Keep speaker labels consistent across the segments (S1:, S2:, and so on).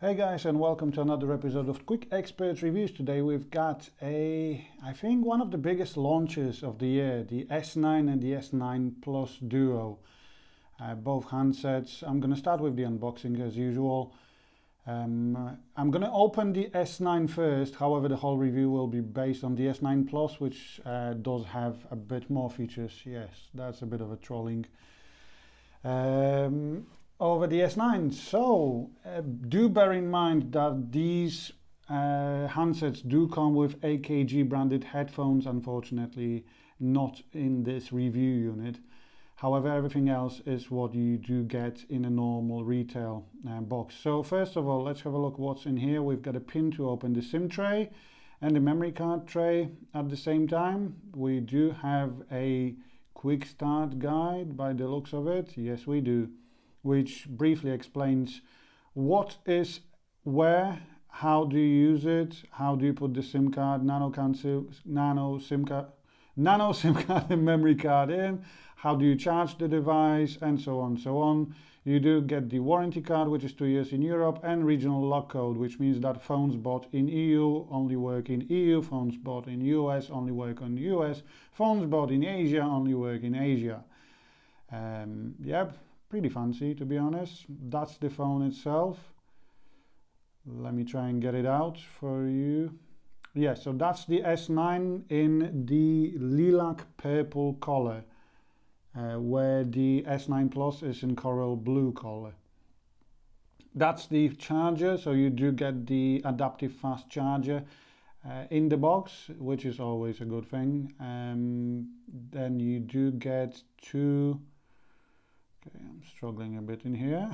S1: Hey guys, and welcome to another episode of Quick Expert Reviews. Today we've got I think one of the biggest launches of the year, the S9 and the S9 Plus Duo. Both handsets. I'm going to start with the unboxing as usual. I'm going to open the S9 first, however the whole review will be based on the S9 Plus, which does have a bit more features. Yes, that's a bit of a trolling. Over the S9. So do bear in mind that these handsets do come with AKG branded headphones, unfortunately not in this review unit. However, everything else is what you do get in a normal retail box. So first of all, let's have a look what's in here. We've got a pin to open the SIM tray and the memory card tray at the same time. We do have a quick start guide by the looks of it. Yes, we do, which briefly explains what is where, how do you use it, how do you put the SIM card, nano SIM card and memory card in, how do you charge the device, and so on, so on. You do get the warranty card, which is 2 years in Europe, and regional lock code, which means that phones bought in EU only work in EU, phones bought in US only work on US, phones bought in Asia only work in Asia. Yep. Pretty fancy, to be honest. That's the phone itself. Let me try and get it out for you. Yeah, so that's the S9 in the lilac purple color, where the S9 Plus is in coral blue color. That's the charger, so you do get the adaptive fast charger in the box, which is always a good thing. Then you do get two. Okay, I'm struggling a bit in here.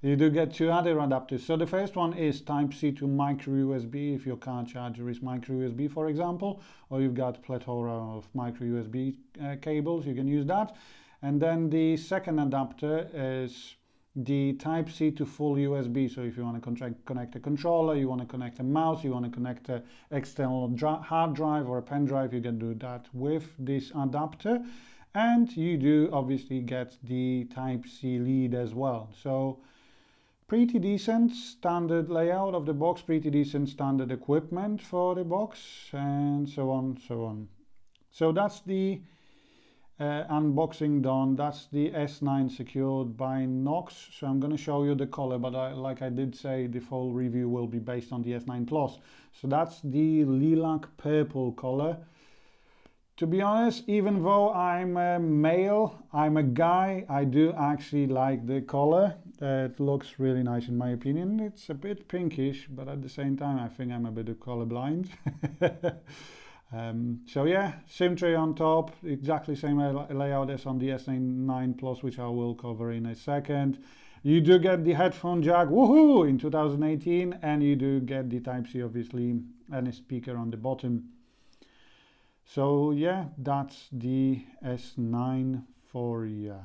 S1: You do get two other adapters. So the first one is Type-C to micro USB if your car charger is micro USB, for example, or you've got a plethora of micro USB cables, you can use that. And then the second adapter is the Type-C to full USB. So if you want to connect a controller, you want to connect a mouse, you want to connect an external hard drive or a pen drive, you can do that with this adapter. And you do obviously get the Type-C lead as well. So pretty decent standard layout of the box, pretty decent standard equipment for the box, and so on, so on. So that's the unboxing done. That's the S9 secured by Knox. So I'm going to show you the color, but like I did say, the full review will be based on the S9 Plus. So that's the lilac purple color. To be honest, even though I'm a male, I'm a guy, I do actually like the color. It looks really nice in my opinion. It's a bit pinkish, but at the same time, I think I'm a bit colorblind. So yeah, SIM tray on top, exactly same layout as on the S9 Plus, which I will cover in a second. You do get the headphone jack, woohoo, in 2018, and you do get the Type-C, obviously, and a speaker on the bottom. So yeah, that's the S9 for you.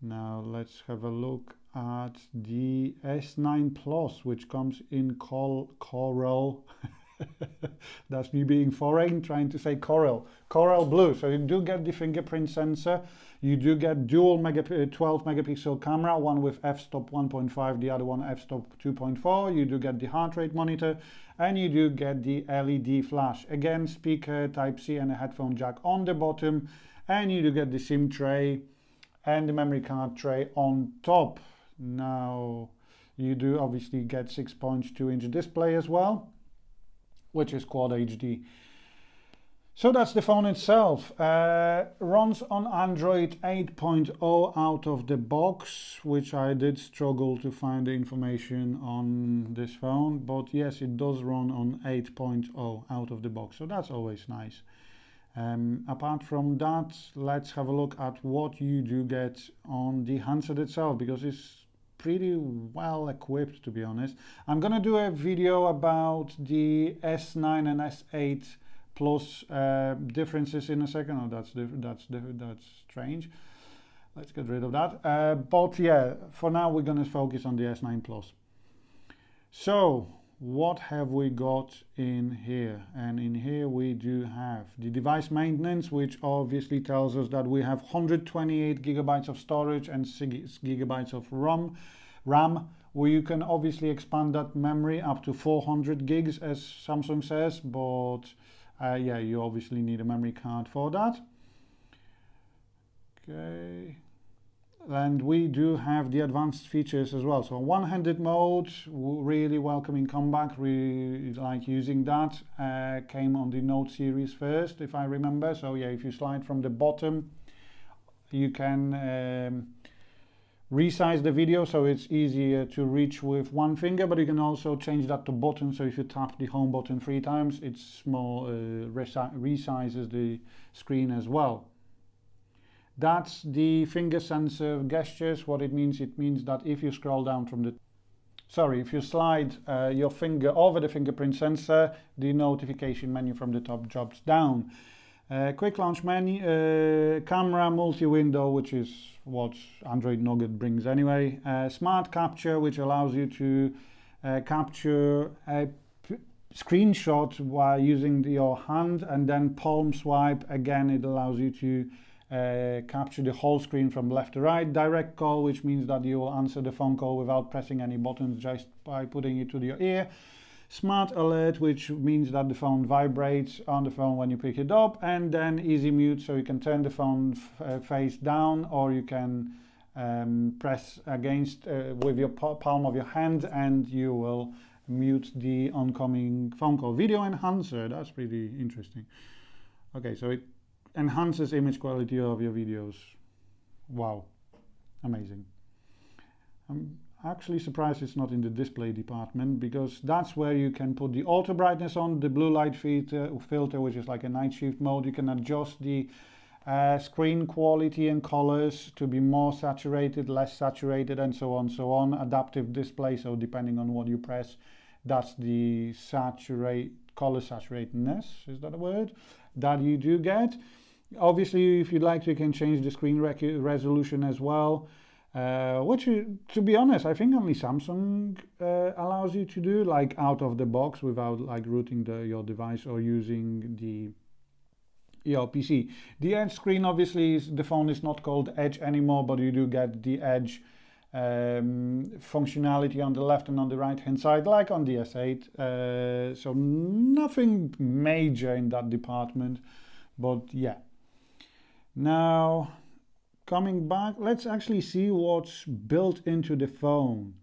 S1: Now let's have a look at the S9 Plus, which comes in coral. That's me being foreign, trying to say coral blue. So you do get the fingerprint sensor. You do get dual 12 megapixel camera, one with f-stop 1.5, the other one f-stop 2.4. You do get the heart rate monitor, and you do get the LED flash. Again, speaker, Type-C, and a headphone jack on the bottom, and you do get the SIM tray and the memory card tray on top. Now, you do obviously get 6.2-inch display as well, which is Quad HD. So that's the phone itself. Runs on Android 8.0 out of the box, which I did struggle to find the information on this phone, but yes, it does run on 8.0 out of the box, so that's always nice. Apart from that, let's have a look at what you do get on the handset itself, because it's pretty well equipped, to be honest. I'm gonna do a video about the S9 and S8 Plus differences in a second. Oh, that's strange. Let's get rid of that. But yeah, for now we're gonna focus on the S9 Plus. So what have we got in here? And in here we do have the device maintenance, which obviously tells us that we have 128 gigabytes of storage and 6 gigabytes of RAM where you can obviously expand that memory up to 400 gigs as Samsung says, but yeah, you obviously need a memory card for that. Okay, and we do have the advanced features as well. So one-handed mode, really welcoming comeback, really like using that. Came on the Note series first, if I remember. So yeah, if you slide from the bottom, you can resize the video so it's easier to reach with one finger, but you can also change that to button. So if you tap the home button 3 times, it's more resizes the screen as well. That's the finger sensor gestures. What it means that if you scroll down from the, if you slide your finger over the fingerprint sensor, the notification menu from the top drops down. Quick launch menu, camera, multi-window, which is what Android Nougat brings anyway. Smart capture, which allows you to capture a screenshot while using your hand, and then palm swipe. Again, it allows you to capture the whole screen from left to right. Direct call, which means that you will answer the phone call without pressing any buttons, just by putting it to your ear. Smart alert, which means that the phone vibrates on the phone when you pick it up. And then easy mute, so you can turn the phone face down, or you can press against with your palm of your hand, and you will mute the oncoming phone call. Video enhancer, that's pretty interesting. Okay, so it enhances image quality of your videos. Wow, amazing. I'm actually surprised it's not in the display department, because that's where you can put the auto brightness on, the blue light filter, which is like a night shift mode. You can adjust the screen quality and colors to be more saturated, less saturated, and so on. Adaptive display, so depending on what you press, that's the color saturatedness, is that a word, that you do get. Obviously, if you'd like to, you can change the screen resolution as well, which, to be honest, I think only Samsung allows you to do, like out of the box, without like rooting your device or using your PC. The Edge screen, obviously, the phone is not called Edge anymore, but you do get the Edge functionality on the left and on the right hand side, like on the S8. So nothing major in that department, but yeah. Now, coming back, let's actually see what's built into the phone.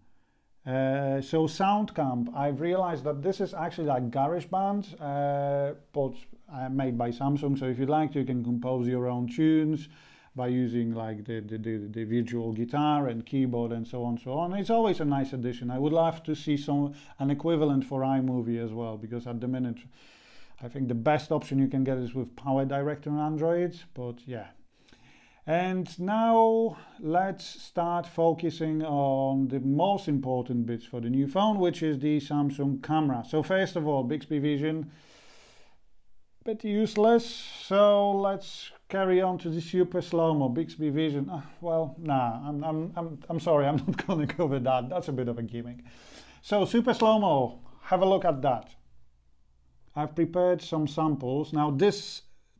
S1: So SoundCamp, I've realized that this is actually like GarageBand, but made by Samsung. So if you'd like to, you can compose your own tunes by using like the virtual guitar and keyboard and so on. It's always a nice addition. I would love to see an equivalent for iMovie as well, because at the minute, I think the best option you can get is with Power Director on Android, but yeah. And now let's start focusing on the most important bits for the new phone, which is the Samsung camera. So first of all, Bixby Vision, bit useless. So let's carry on to the super slow-mo. Bixby Vision, I'm sorry, I'm not gonna cover that. That's a bit of a gimmick. So super slow-mo, have a look at that. I've prepared some samples. Now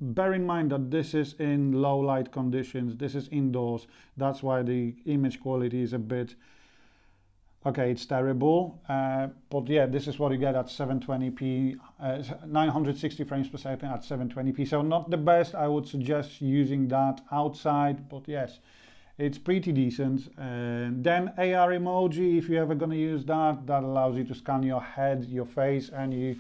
S1: bear in mind that this is in low light conditions. This is indoors. That's why the image quality is a bit, okay, it's terrible. But yeah, this is what you get at 720p, 960 frames per second at 720p. So not the best. I would suggest using that outside, but yes, it's pretty decent. Then AR emoji, if you're ever gonna use that allows you to scan your head, your face, and you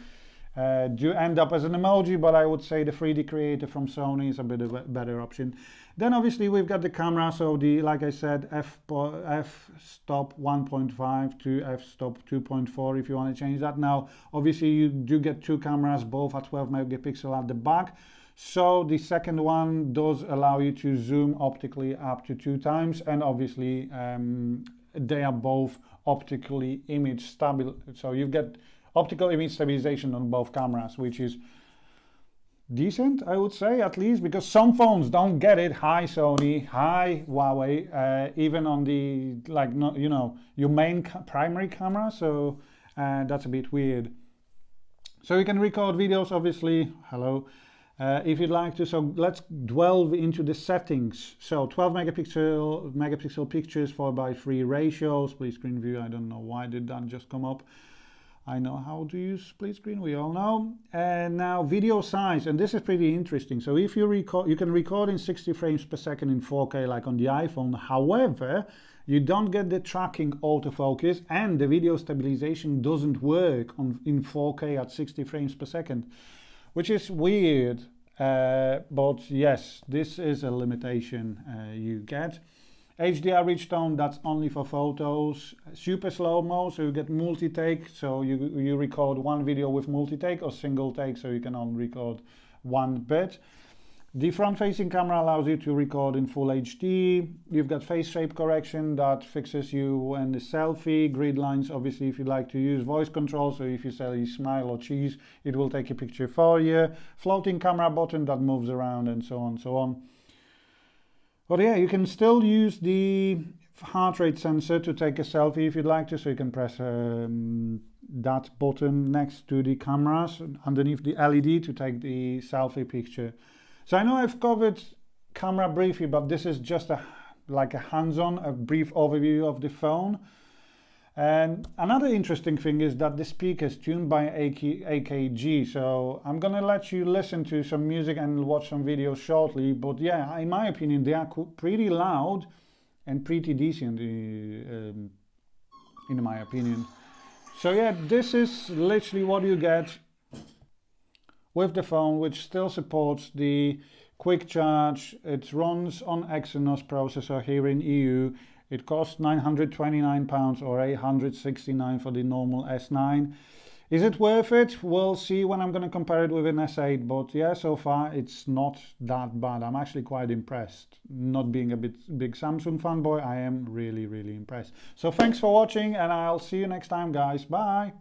S1: do end up as an emoji, but I would say the 3D Creator from Sony is a bit of a better option. Then obviously we've got the camera, so like I said, f-stop 1.5 to f-stop 2.4 if you want to change that. Now obviously you do get two cameras, both at 12 megapixel at the back, so the second one does allow you to zoom optically up to 2 times, and obviously they are both optically image stable, so you get optical image stabilization on both cameras, which is decent, I would say, at least, because some phones don't get it. Hi Sony, hi Huawei, even on the, like, not, you know, your main primary camera, so that's a bit weird. So you can record videos, obviously, hello, If you'd like to, so let's delve into the settings. So 12 megapixel pictures, 4:3 ratio, split screen view. I don't know why did that just come up. I know how to use split screen, we all know. And now video size, and this is pretty interesting. So if you record, you can record in 60 frames per second in 4K like on the iPhone. However, you don't get the tracking autofocus, and the video stabilization doesn't work in 4K at 60 frames per second, which is weird. But yes, this is a limitation you get. HDR rich tone, that's only for photos. Super slow-mo, so you get multi-take, so you record one video with multi-take, or single take, so you can only record one bit. The front-facing camera allows you to record in full HD. You've got face shape correction that fixes you when the selfie. Grid lines, obviously, if you like to use voice control, so if you say smile or cheese, it will take a picture for you. Floating camera button that moves around, and so on and so on. But yeah, you can still use the heart rate sensor to take a selfie if you'd like to, so you can press that button next to the cameras underneath the LED to take the selfie picture. So I know I've covered camera briefly, but this is just like a hands-on, a brief overview of the phone. And another interesting thing is that the speaker is tuned by AKG, so I'm gonna let you listen to some music and watch some videos shortly, but yeah, in my opinion, they are pretty loud and pretty decent, in my opinion. So yeah, this is literally what you get with the phone, which still supports the quick charge. It runs on Exynos processor here in EU. It costs £929 or £869 for the normal S9. Is it worth it? We'll see when I'm going to compare it with an S8, but yeah, so far it's not that bad. I'm actually quite impressed. Not being a big Samsung fanboy, I am really, really impressed. So thanks for watching, and I'll see you next time, guys. Bye!